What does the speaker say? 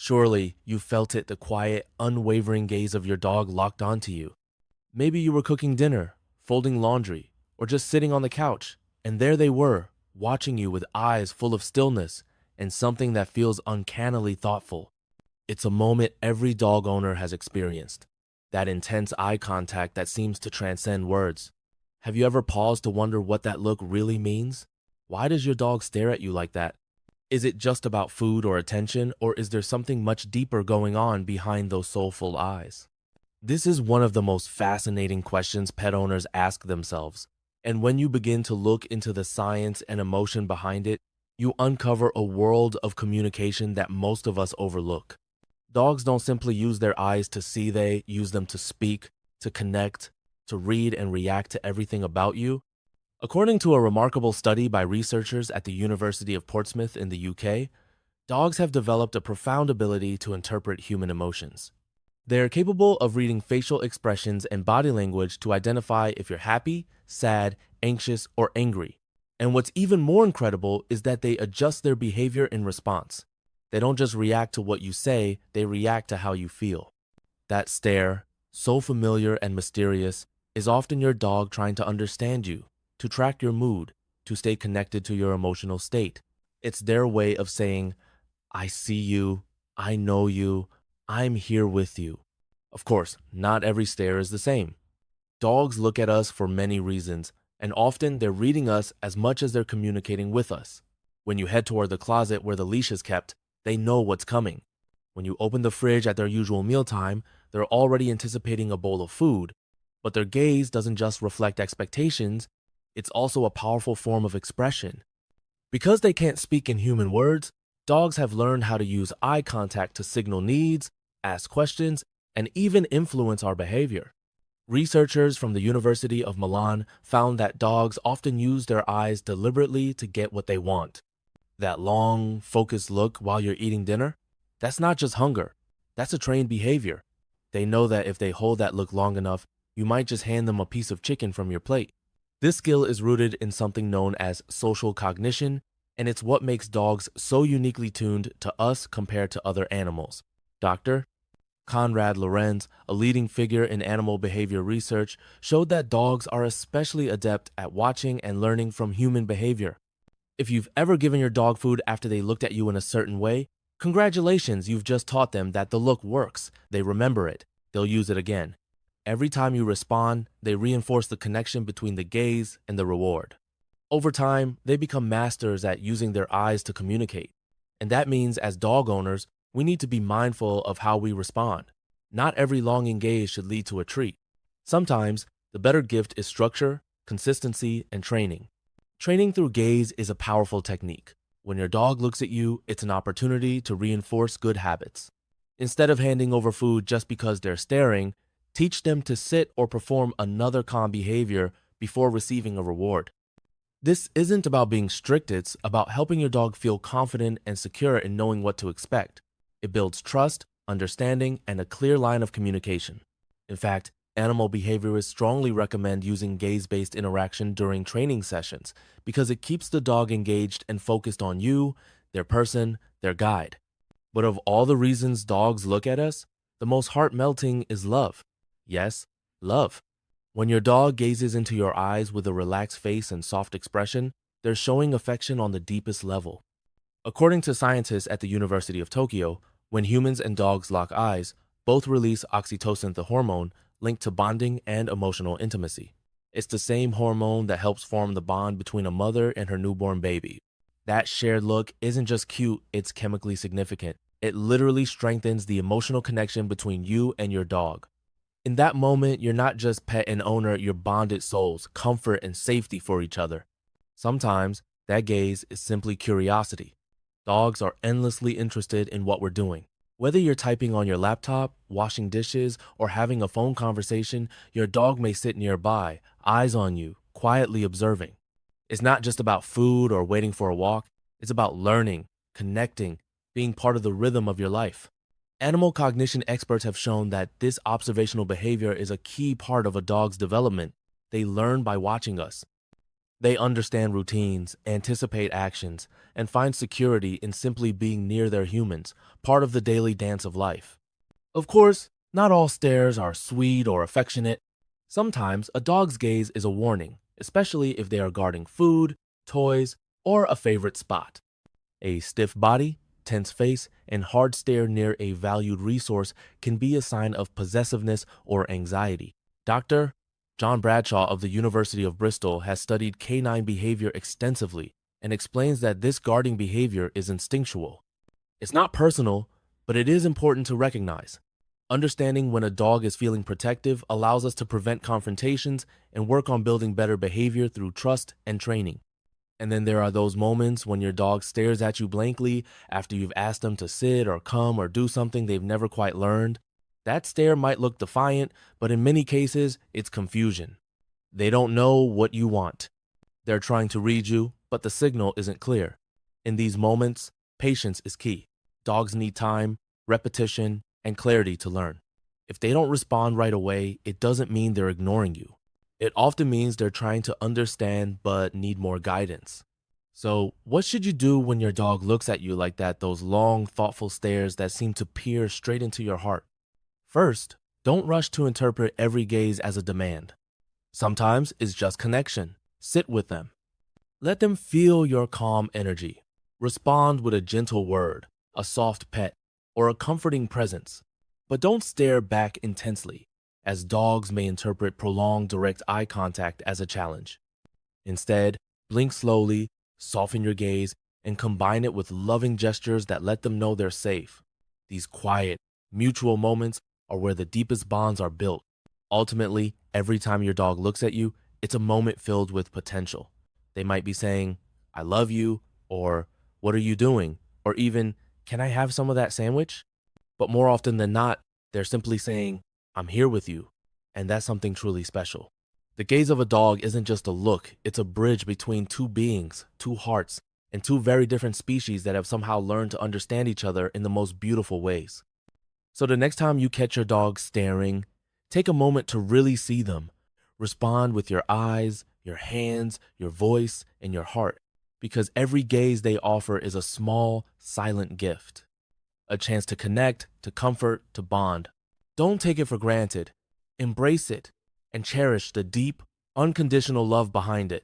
Surely you felt it, the quiet, unwavering gaze of your dog locked onto you. Maybe you were cooking dinner, folding laundry, or just sitting on the couch, and there they were, watching you with eyes full of stillness and something that feels uncannily thoughtful. It's a moment every dog owner has experienced, that intense eye contact that seems to transcend words. Have you ever paused to wonder what that look really means? Why does your dog stare at you like that? Is it just about food or attention, or is there something much deeper going on behind those soulful eyes? This is one of the most fascinating questions pet owners ask themselves. And when you begin to look into the science and emotion behind it, you uncover a world of communication that most of us overlook. Dogs don't simply use their eyes to see, they use them to speak, to connect, to read and react to everything about you. According to a remarkable study by researchers at the University of Portsmouth in the UK, dogs have developed a profound ability to interpret human emotions. They are capable of reading facial expressions and body language to identify if you're happy, sad, anxious, or angry. And what's even more incredible is that they adjust their behavior in response. They don't just react to what you say, they react to how you feel. That stare, so familiar and mysterious, is often your dog trying to understand you, to track your mood, to stay connected to your emotional state. It's their way of saying, I see you, I know you, I'm here with you. Of course, not every stare is the same. Dogs look at us for many reasons, and often they're reading us as much as they're communicating with us. When you head toward the closet where the leash is kept, they know what's coming. When you open the fridge at their usual mealtime, they're already anticipating a bowl of food. But their gaze doesn't just reflect expectations, it's also a powerful form of expression. Because they can't speak in human words, dogs have learned how to use eye contact to signal needs, ask questions, and even influence our behavior. Researchers from the University of Milan found that dogs often use their eyes deliberately to get what they want. That long, focused look while you're eating dinner, that's not just hunger, that's a trained behavior. They know that if they hold that look long enough, you might just hand them a piece of chicken from your plate. This skill is rooted in something known as social cognition, and it's what makes dogs so uniquely tuned to us compared to other animals. Dr. Conrad Lorenz, a leading figure in animal behavior research, showed that dogs are especially adept at watching and learning from human behavior. If you've ever given your dog food after they looked at you in a certain way, congratulations, you've just taught them that the look works. They remember it. They'll use it again. Every time you respond, they reinforce the connection between the gaze and the reward. Over time, they become masters at using their eyes to communicate. And that means as dog owners, we need to be mindful of how we respond. Not every longing gaze should lead to a treat. Sometimes, the better gift is structure, consistency, and training. Training through gaze is a powerful technique. When your dog looks at you, it's an opportunity to reinforce good habits. Instead of handing over food just because they're staring, teach them to sit or perform another calm behavior before receiving a reward. This isn't about being strict, it's about helping your dog feel confident and secure in knowing what to expect. It builds trust, understanding, and a clear line of communication. In fact, animal behaviorists strongly recommend using gaze-based interaction during training sessions because it keeps the dog engaged and focused on you, their person, their guide. But of all the reasons dogs look at us, the most heart-melting is love. Yes, love. When your dog gazes into your eyes with a relaxed face and soft expression, they're showing affection on the deepest level. According to scientists at the University of Tokyo, when humans and dogs lock eyes, both release oxytocin, the hormone linked to bonding and emotional intimacy. It's the same hormone that helps form the bond between a mother and her newborn baby. That shared look isn't just cute, it's chemically significant. It literally strengthens the emotional connection between you and your dog. In that moment, you're not just pet and owner, you're bonded souls, comfort and safety for each other. Sometimes, that gaze is simply curiosity. Dogs are endlessly interested in what we're doing. Whether you're typing on your laptop, washing dishes, or having a phone conversation, your dog may sit nearby, eyes on you, quietly observing. It's not just about food or waiting for a walk. It's about learning, connecting, being part of the rhythm of your life. Animal cognition experts have shown that this observational behavior is a key part of a dog's development. They learn by watching us. They understand routines, anticipate actions, and find security in simply being near their humans, part of the daily dance of life. Of course, not all stares are sweet or affectionate. Sometimes a dog's gaze is a warning, especially if they are guarding food, toys, or a favorite spot. A stiff body, tense face, and hard stare near a valued resource can be a sign of possessiveness or anxiety. Dr. John Bradshaw of the University of Bristol has studied canine behavior extensively and explains that this guarding behavior is instinctual. It's not personal, but it is important to recognize. Understanding when a dog is feeling protective allows us to prevent confrontations and work on building better behavior through trust and training. And then there are those moments when your dog stares at you blankly after you've asked them to sit or come or do something they've never quite learned. That stare might look defiant, but in many cases, it's confusion. They don't know what you want. They're trying to read you, but the signal isn't clear. In these moments, patience is key. Dogs need time, repetition, and clarity to learn. If they don't respond right away, it doesn't mean they're ignoring you. It often means they're trying to understand but need more guidance. So, what should you do when your dog looks at you like that, those long, thoughtful stares that seem to peer straight into your heart? First, don't rush to interpret every gaze as a demand. Sometimes it's just connection. Sit with them. Let them feel your calm energy. Respond with a gentle word, a soft pet, or a comforting presence. But don't stare back intensely, as dogs may interpret prolonged direct eye contact as a challenge. Instead, blink slowly, soften your gaze, and combine it with loving gestures that let them know they're safe. These quiet, mutual moments are where the deepest bonds are built. Ultimately, every time your dog looks at you, it's a moment filled with potential. They might be saying, I love you, or what are you doing? Or even, can I have some of that sandwich? But more often than not, they're simply saying, I'm here with you. And that's something truly special. The gaze of a dog isn't just a look, it's a bridge between two beings, two hearts, and two very different species that have somehow learned to understand each other in the most beautiful ways. So the next time you catch your dog staring, take a moment to really see them. Respond with your eyes, your hands, your voice, and your heart, because every gaze they offer is a small, silent gift. A chance to connect, to comfort, to bond. Don't take it for granted. Embrace it and cherish the deep, unconditional love behind it.